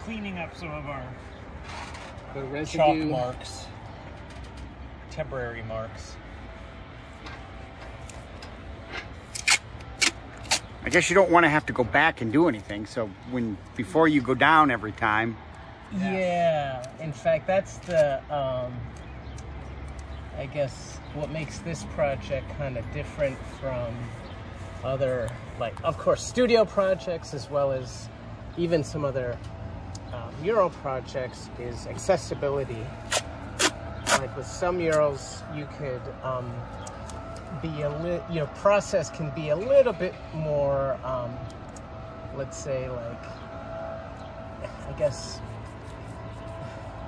cleaning up some of our The chalk marks, temporary marks. I guess you don't want to have to go back and do anything. So before you go down every time. Yeah. In fact, that's the, I guess, what makes this project kind of different from other, like, of course, studio projects, as well as even some other mural projects, is accessibility. Like with some murals, you could your process can be a little bit more, let's say, like, I guess,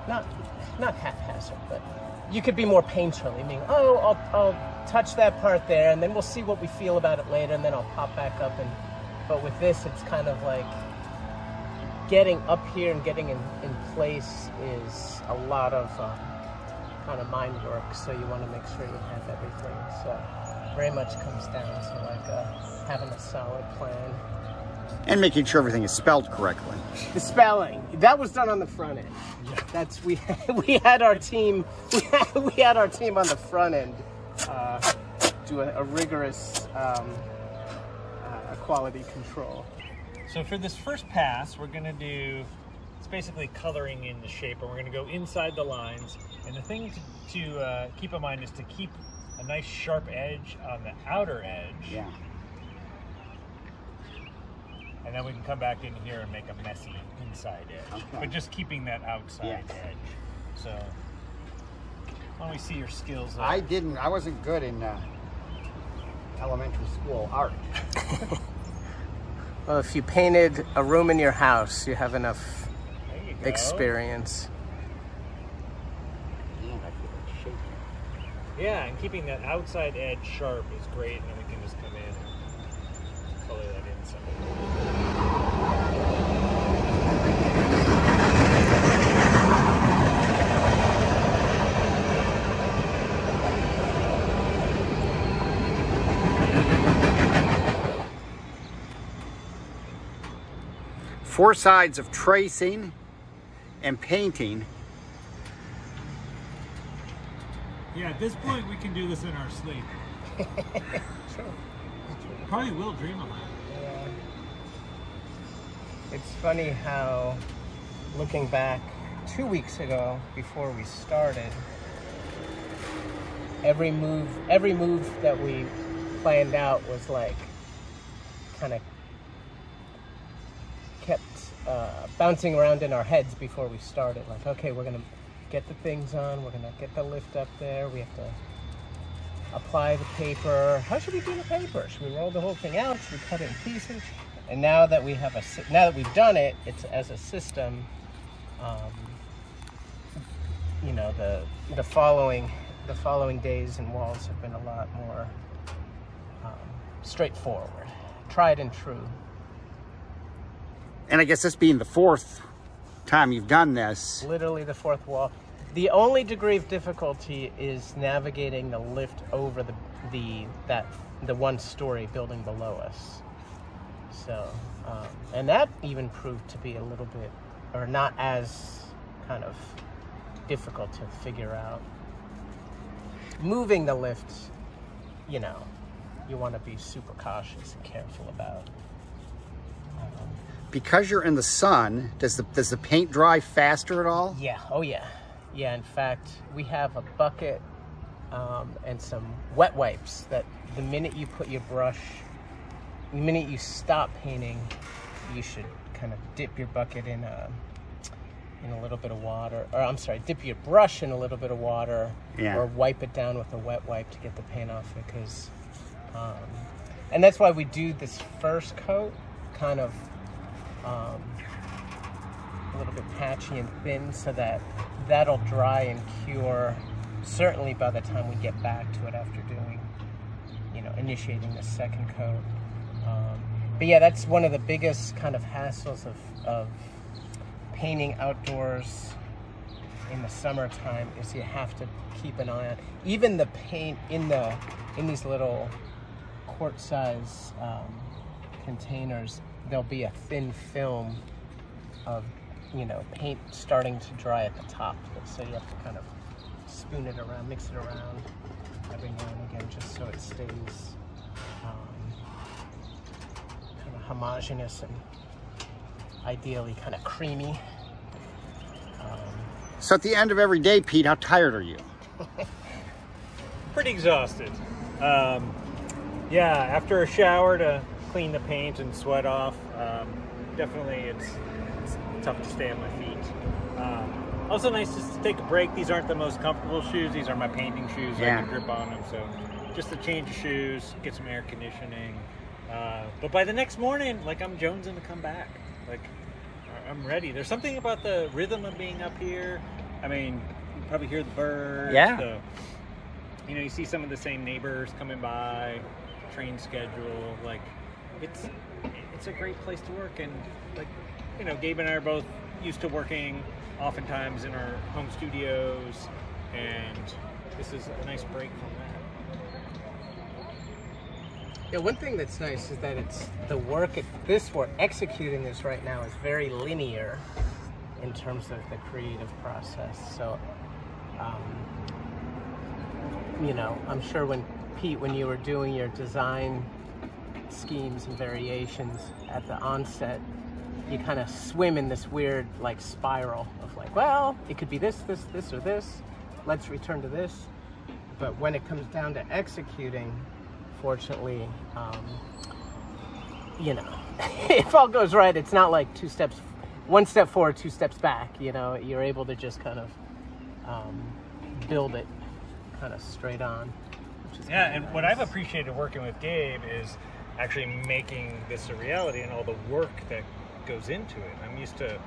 not haphazard, but you could be more painterly. I mean, oh, I'll touch that part there, and then we'll see what we feel about it later, and then I'll pop back up. But with this, it's kind of like getting up here and getting in place is a lot of kind of mind work. So you want to make sure you have everything. So very much comes down to like having a solid plan. And making sure everything is spelled correctly. The spelling, that was done on the front end. Yeah. That's we had our team we had our team on the front end do a rigorous quality control. So for this first pass, we're gonna do, it's basically coloring in the shape, and we're gonna go inside the lines. And the thing to keep in mind is to keep a nice sharp edge on the outer edge. Yeah. And then we can come back in here and make a messy inside edge. Okay. But just keeping that outside edge. So, why don't we see your skills? I wasn't good in elementary school art. Well, if you painted a room in your house, you have enough experience. Man, I feel like shaking. Yeah, and keeping that outside edge sharp is great, and then we can just come in and color that inside. 4 sides of tracing and painting. Yeah, at this point we can do this in our sleep. Sure. Probably will dream of it. Yeah. It's funny how, looking back 2 weeks ago, before we started, every move that we planned out was like kind of kept bouncing around in our heads before we started. Like, okay, we're gonna get the things on, we're gonna get the lift up there, we have to apply the paper. How should we do the paper? Should we roll the whole thing out? Should we cut it in pieces? And now that we have now that we've done it, it's as a system. You know, the following days and walls have been a lot more straightforward, tried and true. And I guess this being the 4th time you've done this. Literally the 4th wall. The only degree of difficulty is navigating the lift over the 1-story building below us. So, and that even proved to be a little bit, or not as kind of difficult to figure out. Moving the lift, you know, you want to be super cautious and careful about. Because you're in the sun, does the paint dry faster at all? Yeah. Oh yeah. Yeah. In fact, we have a bucket and some wet wipes that the minute you put your brush, the minute you stop painting, you should kind of dip your bucket in a little bit of water, or I'm sorry, dip your brush in a little bit of water, or wipe it down with a wet wipe to get the paint off, because, and that's why we do this first coat kind of a little bit patchy and thin, so that that'll dry and cure certainly by the time we get back to it after doing, initiating the second coat. But yeah, that's one of the biggest kind of hassles of painting outdoors in the summertime, is you have to keep an eye on even the paint in these little quart size containers. There'll be a thin film of paint starting to dry at the top. So you have to kind of spoon it around, mix it around every now and again, just so it stays kind of homogeneous and ideally kind of creamy. So at the end of every day, Pete, how tired are you? Pretty exhausted. Yeah, after a shower to clean the paint and sweat off, definitely it's tough to stay on my feet. Also nice just to take a break. These aren't the most comfortable shoes. These are my painting shoes. Yeah. I can grip on them. So just a change of shoes, get some air conditioning. But by the next morning, like, I'm jonesing to come back. Like, I'm ready. There's something about the rhythm of being up here. I mean, you probably hear the birds. Yeah. You see some of the same neighbors coming by, train schedule. Like, it's a great place to work. And, like, Gabe and I are both used to working oftentimes in our home studios, and this is a nice break from that. Yeah, one thing that's nice is that it's the work we're executing this right now is very linear in terms of the creative process. So, I'm sure when you were doing your design schemes and variations at the onset, you kind of swim in this weird like spiral of like, well, it could be this, or this. Let's return to this. But when it comes down to executing, fortunately, if all goes right, it's not like one step forward, 2 steps back. You're able to just kind of build it kind of straight on. Which is and nice. What I've appreciated working with Gabe is actually making this a reality and all the work that goes into it. I'm used to,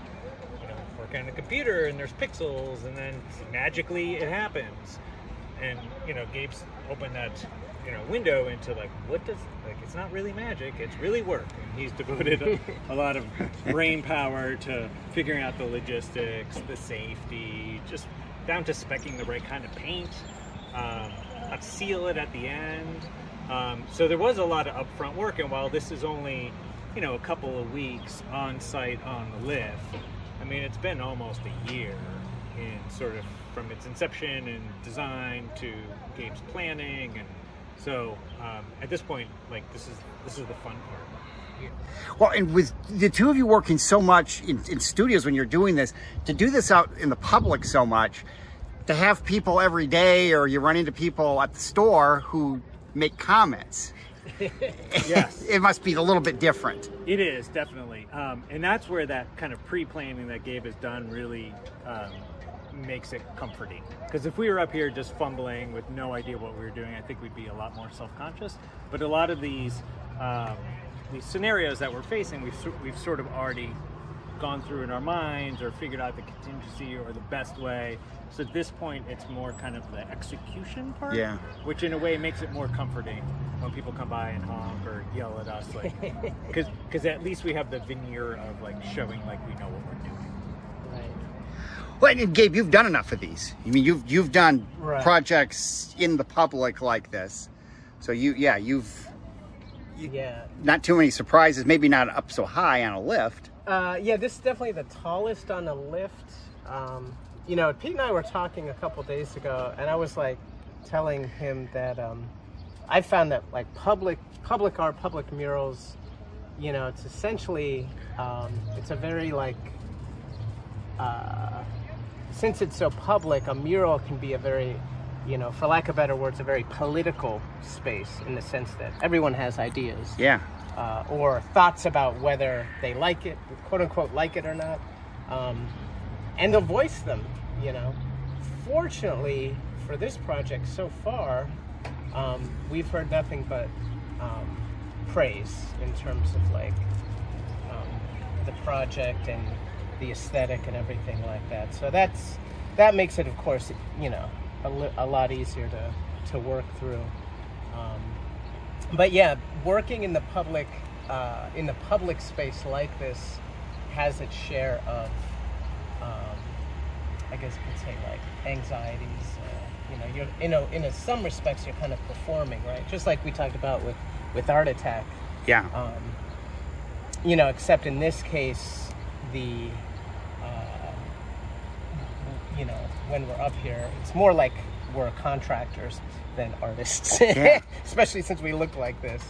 working on a computer and there's pixels and then magically it happens. And, Gabe's opened that, window into it's not really magic, it's really work. And he's devoted a lot of brain power to figuring out the logistics, the safety, just down to speccing the right kind of paint, how to seal it at the end. So there was a lot of upfront work, and while this is only a couple of weeks on site on the lift, I mean, it's been almost a year in sort of from its inception and design to Gabe's planning, and so at this point, like, this is the fun part. Well, and with the two of you working so much in studios when you're doing this, to do this out in the public so much, to have people every day, or you run into people at the store who make comments. Yes. It must be a little bit different. It is, definitely. And that's where that kind of pre-planning that Gabe has done really makes it comforting. Because if we were up here just fumbling with no idea what we were doing, I think we'd be a lot more self-conscious. But a lot of these scenarios that we're facing, we've sort of already gone through in our minds or figured out the contingency or the best way. So at this point, it's more kind of the execution part, which in a way makes it more comforting when people come by and honk or yell at us, like, because at least we have the veneer of like showing like we know what we're doing. Right. Well, and Gabe, you've done enough of these. I mean, you've done projects in the public like this, so you've not too many surprises. Maybe not up so high on a lift. This is definitely the tallest on a lift. Pete and I were talking a couple days ago, and I was like telling him that I found that like public art, public murals, it's essentially it's a very like since it's so public, a mural can be a very, for lack of better words, a very political space in the sense that everyone has ideas. Yeah. Or thoughts about whether they like it, quote unquote, like it or not. And they'll voice them, Fortunately, for this project so far, we've heard nothing but praise in terms of like the project and the aesthetic and everything like that. So that makes it, of course, a lot easier to work through. But yeah, working in the public space like this has its share of, I guess you could say, like, anxieties. You're in some respects you're kind of performing, right? Just like we talked about with Art Attack. Yeah. Except in this case, the when we're up here. It's more like we're contractors than artists, Yeah. especially since we look like this.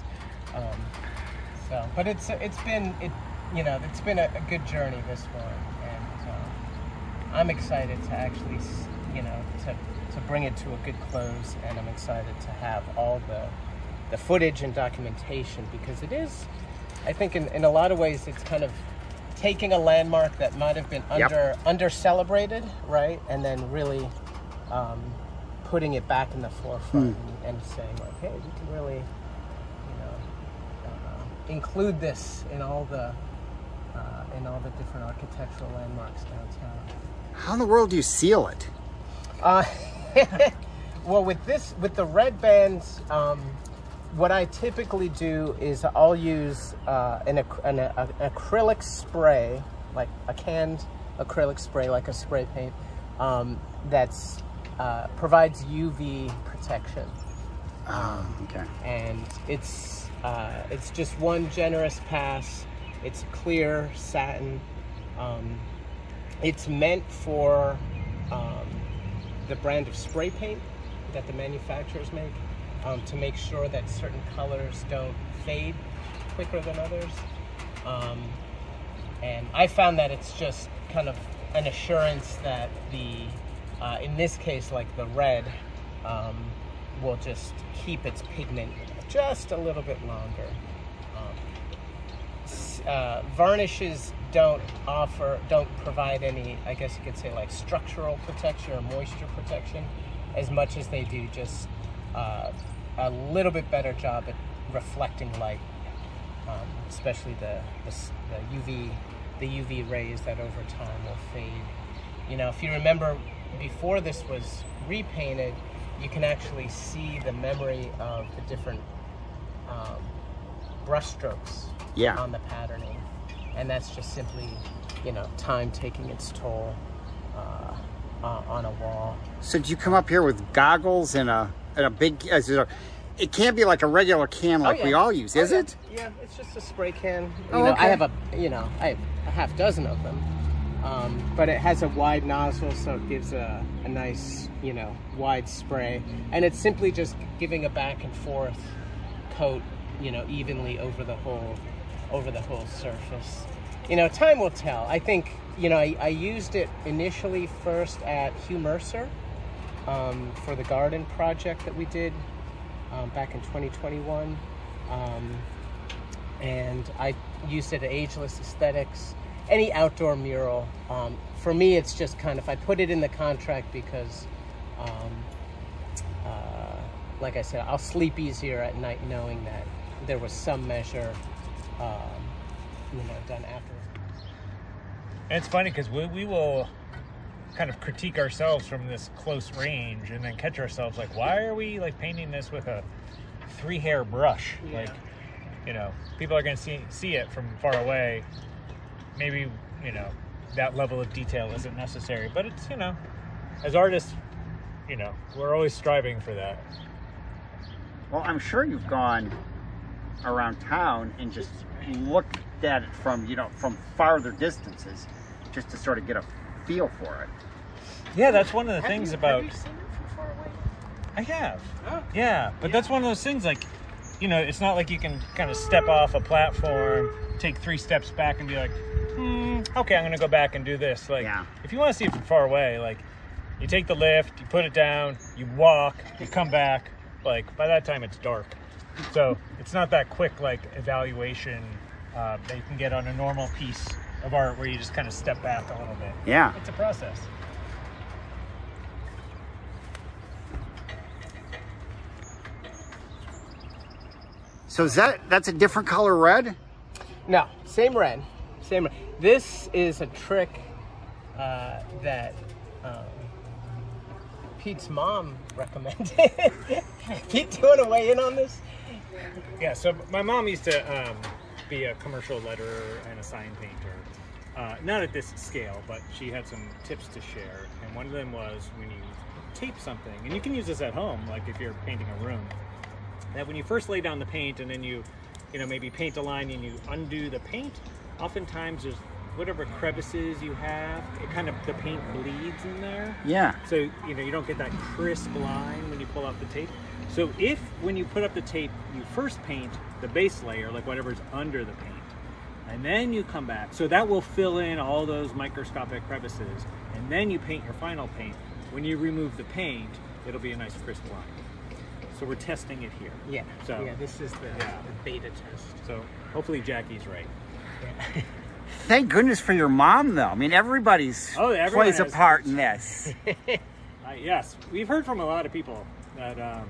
But it's been a good journey this far, and I'm excited to actually, to bring it to a good close, and I'm excited to have all the footage and documentation, because it is, I think in a lot of ways, it's kind of taking a landmark that might have been under celebrated, right, and then really putting it back in the forefront and saying like, hey, we can really, include this in all the different architectural landmarks downtown. How in the world do you seal it? Well, with the red bands, what I typically do is I'll use an acrylic spray, like a canned acrylic spray, like a spray paint, that's provides UV protection. Okay. And it's just one generous pass. It's clear satin. It's meant for the brand of spray paint that the manufacturers make, to make sure that certain colors don't fade quicker than others. And I found that it's just kind of an assurance that in this case, like the red, will just keep its pigment just a little bit longer. Varnishes don't provide any, I guess you could say, like structural protection or moisture protection, as much as they do just a little bit better job at reflecting light, especially the UV rays that over time will fade. If you remember, before this was repainted, you can actually see the memory of the different brush strokes on the patterning, and that's just simply, time taking its toll on a wall. So did you come up here with goggles and a big? It can't be like a regular can like we all use, is it? Yeah, it's just a spray can. Okay. I have a half dozen of them, but it has a wide nozzle, so it gives a nice, wide spray, and it's simply just giving a back and forth coat, evenly over the whole surface. Time will tell. I think, I used it initially first at Hugh Mercer for the garden project that we did back in 2021. And I used it at Ageless Aesthetics. Any outdoor mural. For me, it's just kind of, I put it in the contract because, like I said, I'll sleep easier at night knowing that there was some measure done after. And it's funny because we will kind of critique ourselves from this close range and then catch ourselves like, why are we like painting this with a 3-hair brush? Yeah. Like, people are going to see it from far away. Maybe, that level of detail isn't necessary, but it's, as artists, we're always striving for that. Well, I'm sure you've gone around town and just looked at it from farther distances, just to sort of get a feel for it. Yeah, that's one of the things about. Have you seen it from far away? I have. Oh. Yeah, but that's one of those things, like, it's not like you can kind of step off a platform, take 3 steps back and be like, okay, I'm going to go back and do this. Like, if you want to see it from far away, like, you take the lift, you put it down, you walk, you come back. Like, by that time, it's dark. So it's not that quick, like, evaluation that you can get on a normal piece of art where you just kind of step back a little bit. Yeah. It's a process. So that's a different color red? No, same red. This is a trick that Pete's mom recommended. Pete, do you want to weigh in on this? Yeah, so my mom used to be a commercial letterer and a sign painter. Not at this scale, but she had some tips to share. And one of them was when you tape something, and you can use this at home, like if you're painting a room, that when you first lay down the paint and then you maybe paint a line and you undo the paint, oftentimes there's whatever crevices you have, it kind of, the paint bleeds in there. Yeah. So, you know, you don't get that crisp line when you pull off the tape. So if, when you put up the tape, you first paint the base layer, like whatever's under the paint, and then you come back, so that will fill in all those microscopic crevices, and then you paint your final paint. When you remove the paint, it'll be a nice crisp line. So we're testing it here. Yeah. So yeah, this is the beta test. So hopefully Jackie's right. Yeah. Thank goodness for your mom, though. I mean, everybody plays a part in this. Yes, we've heard from a lot of people that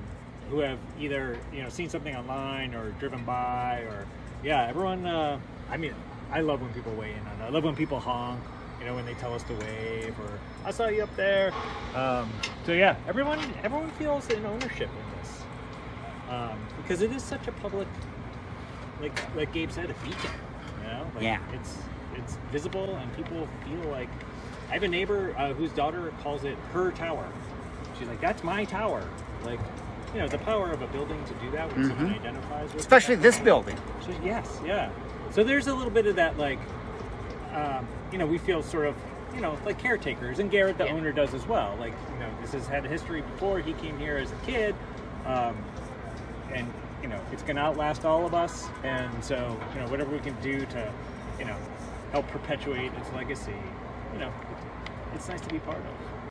who have either, you know, seen something online or driven by, or everyone. I mean, I love when people weigh in on it. I love when people honk, you know, when they tell us to wave, or I saw you up there. So yeah, everyone feels an ownership in this, because it is such a public, like Gabe said, a beacon. You know, like it's visible, and people feel like. I have a neighbor whose daughter calls it her tower. She's like, "That's my tower." Like, you know, the power of a building to do that when someone identifies with. Especially this building. So, yes, yeah. So there's a little bit of that, like, you know, we feel sort of, you know, like caretakers, and Garrett, the owner, does as well. Like, you know, this has had a history before. He came here as a kid, and you know, it's going to outlast all of us. And so, you know, whatever we can do to, you know, help perpetuate its legacy, you know, it's nice to be part of.